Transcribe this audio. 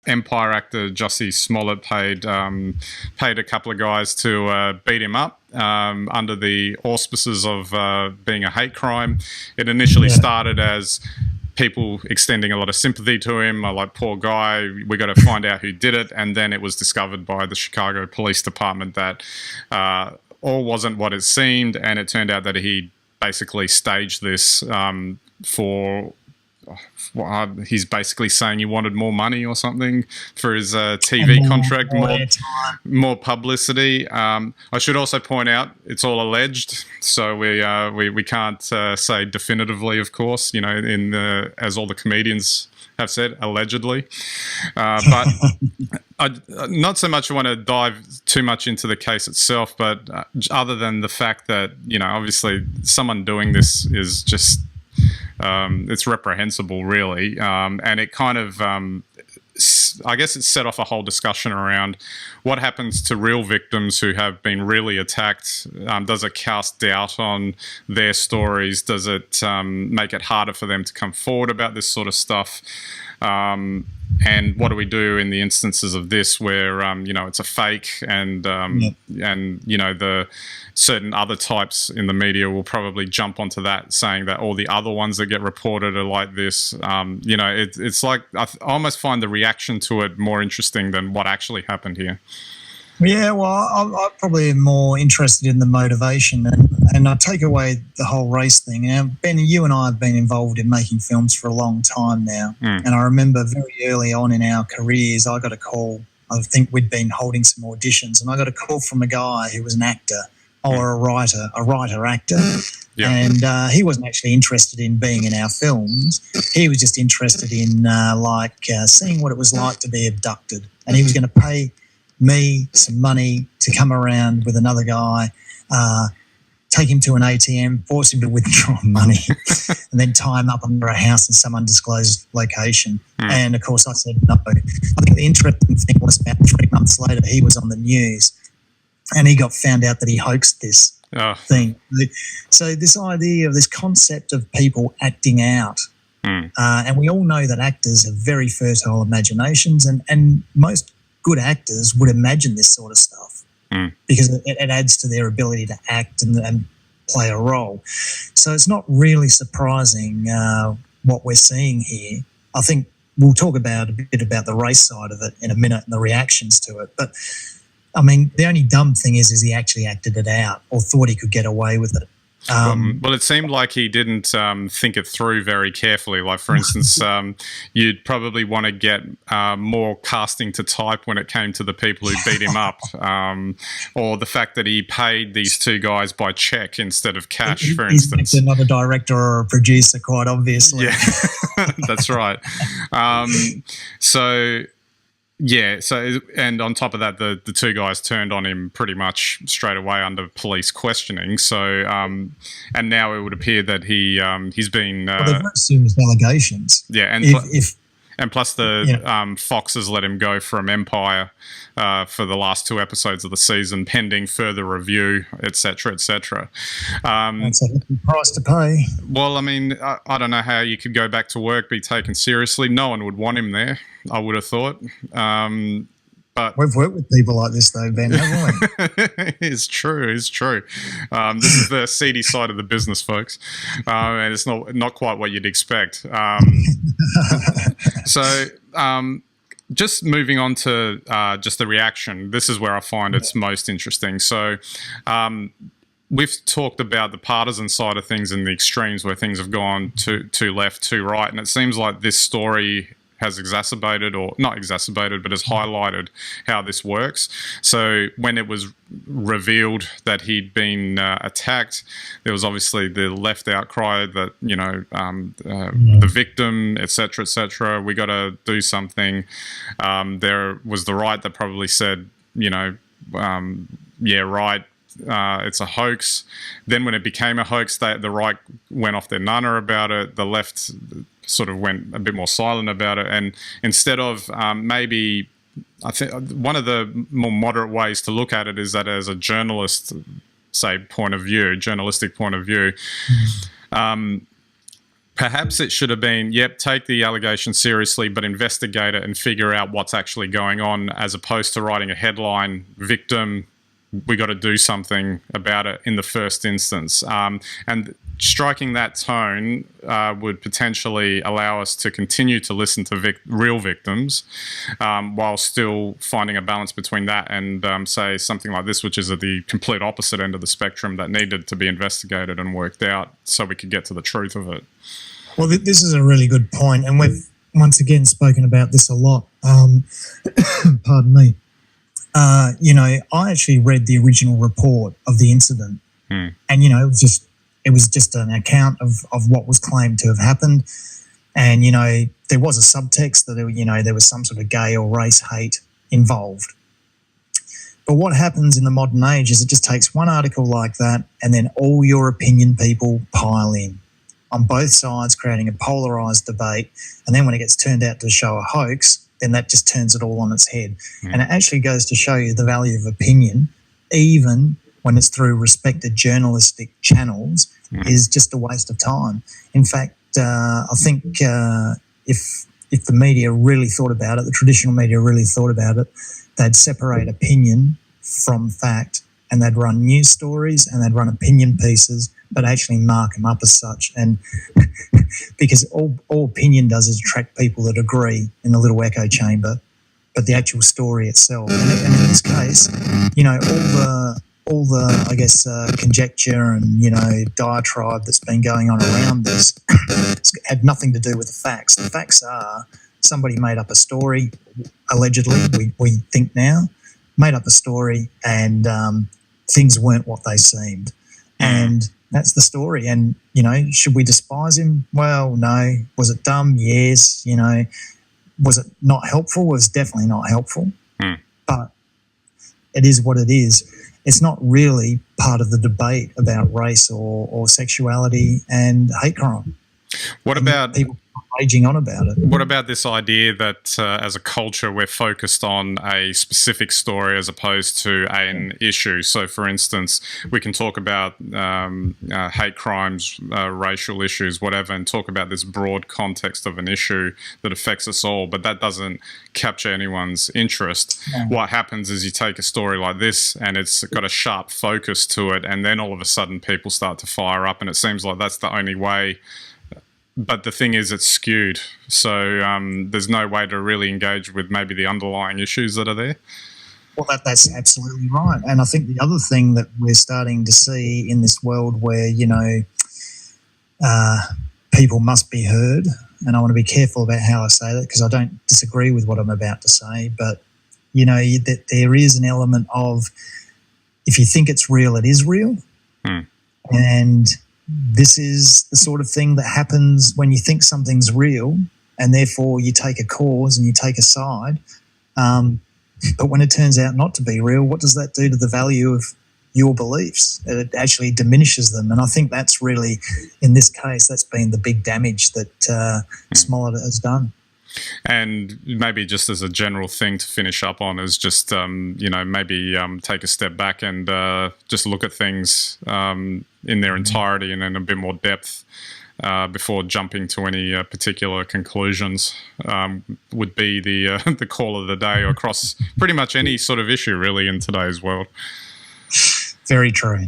Empire actor Jussie Smollett paid a couple of guys to beat him up under the auspices of being a hate crime. It initially started as people extending a lot of sympathy to him, like, poor guy, we got to find out who did it. And then it was discovered by the Chicago Police Department that all wasn't what it seemed, and it turned out that he basically staged this for... he's basically saying he wanted more money or something for his TV contract, more publicity. I should also point out it's all alleged, so we can't say definitively, of course. You know, as all the comedians have said, allegedly. But I not so much want to dive too much into the case itself, but other than the fact that, you know, obviously someone doing this is just... it's reprehensible, really, and it kind of, I guess, it set off a whole discussion around what happens to real victims who have been really attacked. Does it cast doubt on their stories? Does it make it harder for them to come forward about this sort of stuff? And what do we do in the instances of this where, you know, it's a fake and, you know, the certain other types in the media will probably jump onto that, saying that all the other ones that get reported are like this. You know, it's like I almost find the reaction to it more interesting than what actually happened here. Yeah, well, I'm probably more interested in the motivation, and I take away the whole race thing. Now, Ben, you and I have been involved in making films for a long time now, and I remember very early on in our careers, I got a call. I think we'd been holding some auditions, and I got a call from a guy who was an actor, or a writer-actor, and he wasn't actually interested in being in our films. He was just interested in, seeing what it was like to be abducted, and he was going to pay me some money to come around with another guy, take him to an ATM, force him to withdraw money, and then tie him up under a house in some undisclosed location. And, of course, I said no. I think the interesting thing was about 3 months later, he was on the news and he got found out that he hoaxed this thing. So this idea of this concept of people acting out, and we all know that actors have very fertile imaginations, and most good actors would imagine this sort of stuff because it adds to their ability to act and play a role. So it's not really surprising what we're seeing here. I think we'll talk a bit about the race side of it in a minute and the reactions to it. But, I mean, the only dumb thing is he actually acted it out or thought he could get away with it. Well, it seemed like he didn't think it through very carefully. Like, for instance, you'd probably want to get more casting to type when it came to the people who beat him up, or the fact that he paid these two guys by check instead of cash, for instance. He's not a director or a producer, quite obviously. Yeah, that's right. So, and on top of that, the two guys turned on him pretty much straight away under police questioning. So, and now it would appear that he's been... well, they're very serious allegations. Yeah, and plus the Fox has let him go from Empire for the last 2 episodes of the season, pending further review, etc., etc. That's a hefty price to pay. Well, I mean, I don't know how you could go back to work, be taken seriously. No one would want him there, I would have thought. But we've worked with people like this, though, Ben, haven't we? It's true. This is the seedy side of the business, folks, and it's not quite what you'd expect. Just moving on to just the reaction. This is where I find it's most interesting. So, we've talked about the partisan side of things and the extremes where things have gone too left, too right, and it seems like this story has exacerbated, or not exacerbated, but has highlighted how this works. So when it was revealed that he'd been attacked, there was obviously the left outcry that, you know, the victim, etc., etc., we got to do something. There was the right that probably said, you know, yeah, right, it's a hoax. Then when it became a hoax, the right went off their nunner about it. The left sort of went a bit more silent about it. And instead of maybe, I think one of the more moderate ways to look at it is that as a journalist, say, journalistic point of view, Perhaps it should have been, yep, take the allegation seriously, but investigate it and figure out what's actually going on, as opposed to writing a headline, victim, we got to do something about it in the first instance. And striking that tone would potentially allow us to continue to listen to real victims while still finding a balance between that and, say, something like this, which is at the complete opposite end of the spectrum that needed to be investigated and worked out so we could get to the truth of it. Well, this is a really good point, and we've once again spoken about this a lot. Pardon me. I actually read the original report of the incident, and it was just an account of what was claimed to have happened, and there was a subtext that there was some sort of gay or race hate involved. But what happens in the modern age is it just takes one article like that, and then all your opinion people pile in on both sides, creating a polarised debate. And then when it gets turned out to show a hoax, then that just turns it all on its head. And it actually goes to show you the value of opinion, even when it's through respected journalistic channels, is just a waste of time. In fact, I think if the media really thought about it, the traditional media really thought about it, they'd separate opinion from fact, and they'd run news stories and they'd run opinion pieces, but actually mark them up as such. And because all opinion does is attract people that agree in the little echo chamber, but the actual story itself. And in this case, all the I guess conjecture and diatribe that's been going on around this had nothing to do with the facts. The facts are somebody made up a story, allegedly. We think now made up a story, and things weren't what they seemed. And that's the story. And, should we despise him? Well, no. Was it dumb? Yes. Was it not helpful? It was definitely not helpful. But it is what it is. It's not really part of the debate about race or sexuality and hate crime. What about people raging on about it? What about this idea that as a culture we're focused on a specific story as opposed to an issue? So, for instance, we can talk about hate crimes, racial issues, whatever, and talk about this broad context of an issue that affects us all, but that doesn't capture anyone's interest. What happens is you take a story like this and it's got a sharp focus to it, and then all of a sudden people start to fire up, and it seems like that's the only way. But the thing is, it's skewed. So there's no way to really engage with maybe the underlying issues that are there. Well, that's absolutely right. And I think the other thing that we're starting to see in this world where, people must be heard, and I want to be careful about how I say that because I don't disagree with what I'm about to say, but, that there is an element of if you think it's real, it is real. And this is the sort of thing that happens when you think something's real, and therefore you take a cause and you take a side. But when it turns out not to be real, what does that do to the value of your beliefs? It actually diminishes them. And I think that's really, in this case, that's been the big damage that Smollett has done. And maybe just as a general thing to finish up on is just, maybe take a step back and just look at things in their entirety and in a bit more depth before jumping to any particular conclusions would be the call of the day across pretty much any sort of issue really in today's world. Very true.